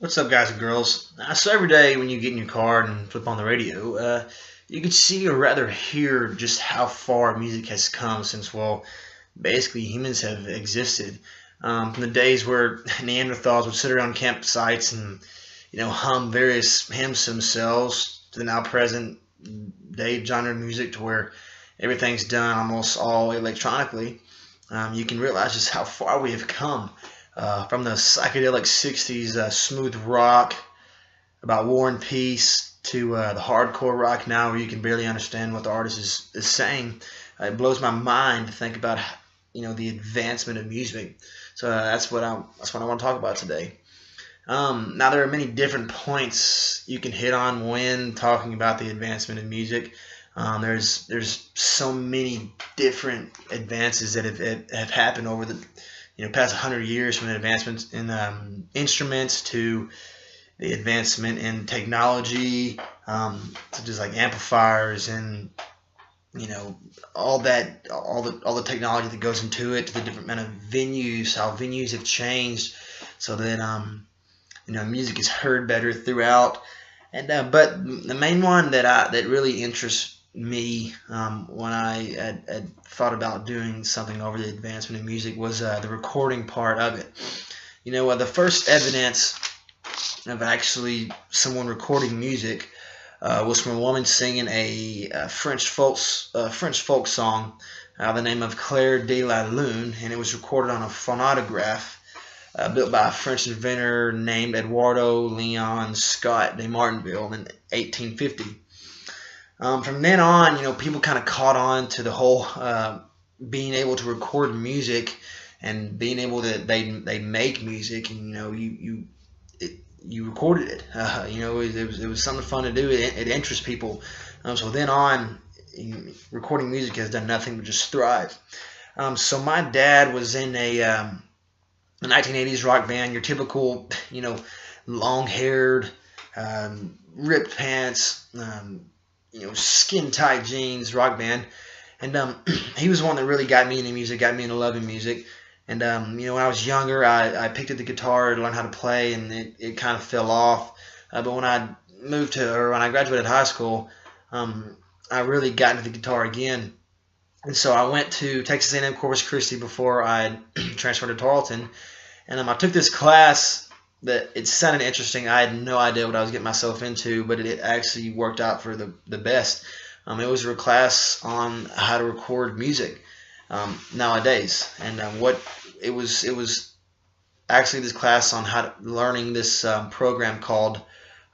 What's up, guys and girls? So every day when you get in your car and flip on the radio, you can see or rather hear just how far music has come since, well, basically humans have existed. From the days where Neanderthals would sit around campsites and, hum various hymns to themselves, to the now present day genre of music to where everything's done almost all electronically. You can realize just how far we have come. From the psychedelic 60s smooth rock about war and peace to the hardcore rock now where you can barely understand what the artist is saying. It blows my mind to think about the advancement of music. So that's what I want to talk about today. Now there are many different points you can hit on when talking about the advancement of music. There's so many different advances that have happened over the past 100 years, from the advancements in instruments to the advancement in technology, such as like amplifiers and all the technology that goes into it, to the different kind of venues, how venues have changed, so that music is heard better throughout. And but the main one that really interests me when I had thought about doing something over the advancement of music was the recording part of it. The first evidence of actually someone recording music was from a woman singing a French folk song, the name of Claire de la Lune, and it was recorded on a phonograph built by a French inventor named Eduardo Leon Scott de Martinville in 1850. From then on, people kind of caught on to the whole being able to record music and being able to they make music, and you recorded it. It was something fun to do. It interests people. So then on, recording music has done nothing but just thrive. So my dad was in a 1980s rock band, your typical, long-haired, ripped pants, skin tight jeans rock band, and he was one that really got me into music, got me into loving music. And when I was younger, I picked up the guitar to learn how to play, and it kind of fell off. But when I when I graduated high school, I really got into the guitar again. And so I went to Texas A&M Corpus Christi before I transferred to Tarleton, and I took this class that it sounded interesting. I had no idea what I was getting myself into, but it actually worked out for the best. It was a class on how to record music nowadays, and it was actually this class on learning this program called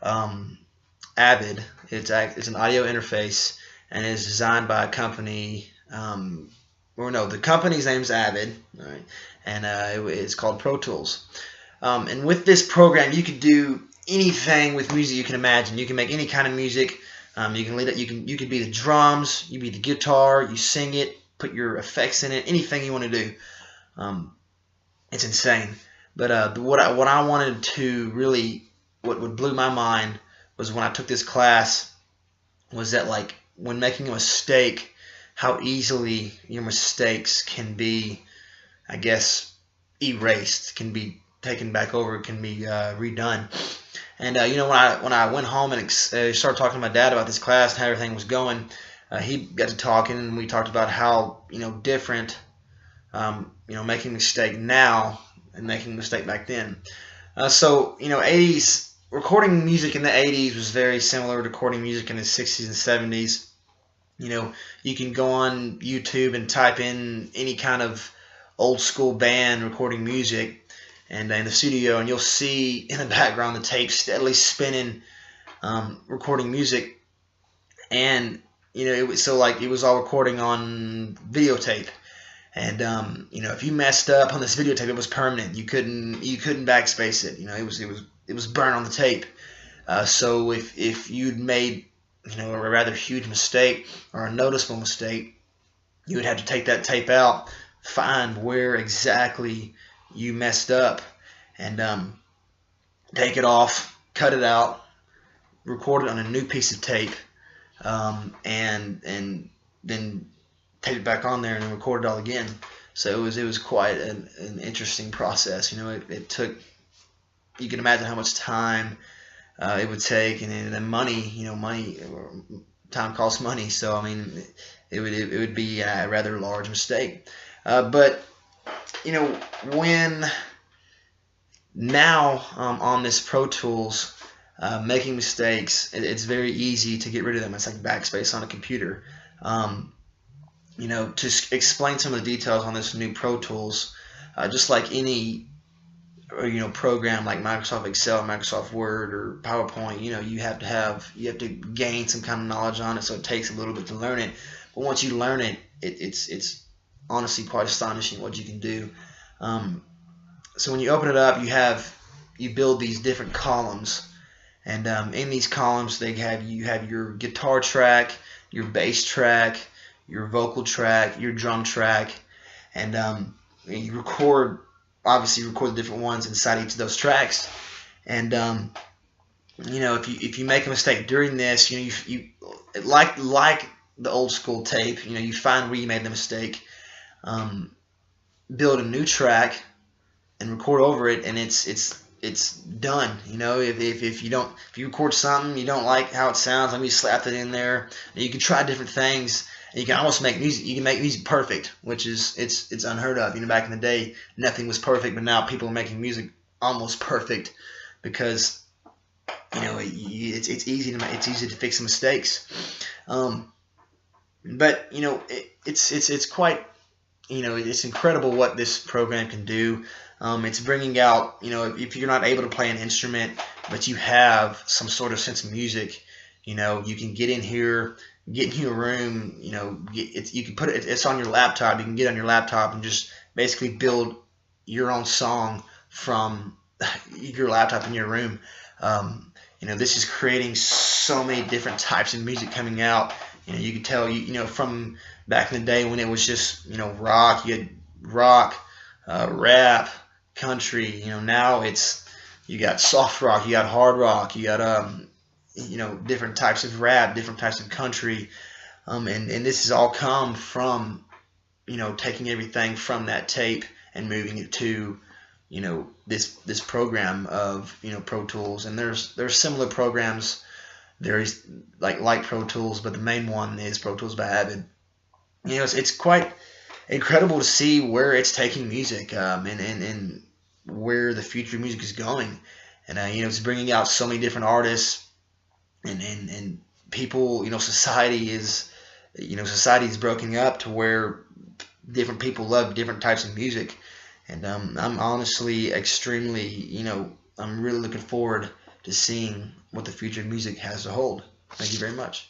Avid. It's an audio interface, and it's designed by a company. The company's name's Avid, right? And it's called Pro Tools. And with this program, you can do anything with music you can imagine. You can make any kind of music. You can lead it. You can be the drums. You be the guitar. You sing it. Put your effects in it. Anything you want to do. It's insane. But what I wanted to really, what blew my mind was when I took this class, was that like when making a mistake, how easily your mistakes can be, I guess, erased, can be taken back over, can be redone. And when I went home and started talking to my dad about this class and how everything was going, he got to talking, and we talked about how different making a mistake now and making a mistake back then. 80s recording music in the 80s was very similar to recording music in the 60s and 70s. You can go on YouTube and type in any kind of old school band recording music, and in the studio, and you'll see in the background the tape steadily spinning, recording music. And it was all recording on videotape. And if you messed up on this videotape, it was permanent. You couldn't backspace it. It was burned on the tape. So if you'd made a rather huge mistake or a noticeable mistake, you would have to take that tape out, find where exactly you messed up, and take it off, cut it out, record it on a new piece of tape, and then tape it back on there and record it all again. So it was quite an interesting process. It took you can imagine how much time it would take, and then money. Time costs money. So I mean, it would be a rather large mistake. But when now on this Pro Tools, making mistakes, it's very easy to get rid of them. It's like backspace on a computer. To explain some of the details on this new Pro Tools, just like any program like Microsoft Excel, Microsoft Word, or PowerPoint, you have to gain some kind of knowledge on it. So it takes a little bit to learn it. But once you learn it, it's honestly quite astonishing what you can do. So when you open it up, you build these different columns, and in these columns you have your guitar track, your bass track, your vocal track, your drum track, and you obviously record the different ones inside each of those tracks. And if you make a mistake during this, you like the old school tape, you find where you made the mistake, build a new track and record over it, and it's done. If you record something you don't like how it sounds, let me slap that in there. And you can try different things, and you can almost make music. You can make music perfect, which is it's unheard of. Back in the day, nothing was perfect, but now people are making music almost perfect because it's easy to fix the mistakes. But it's quite it's incredible what this program can do. It's bringing out, if you're not able to play an instrument, but you have some sort of sense of music, you can get in here, get in your room, you can put it, it's on your laptop. You can get on your laptop and just basically build your own song from your laptop in your room. This is creating so many different types of music coming out. You can tell, from back in the day when it was just, rock, you had rock, rap, country. Now you got soft rock, you got hard rock, you got different types of rap, different types of country, and this has all come from taking everything from that tape and moving it to this program of Pro Tools. And there's similar programs. There's like Pro Tools, but the main one is Pro Tools by Avid. It's quite incredible to see where it's taking music, and where the future of music is going. And it's bringing out so many different artists, and people. Society is broken up to where different people love different types of music. And I'm honestly extremely, I'm really looking forward to seeing what the future of music has to hold. Thank you very much.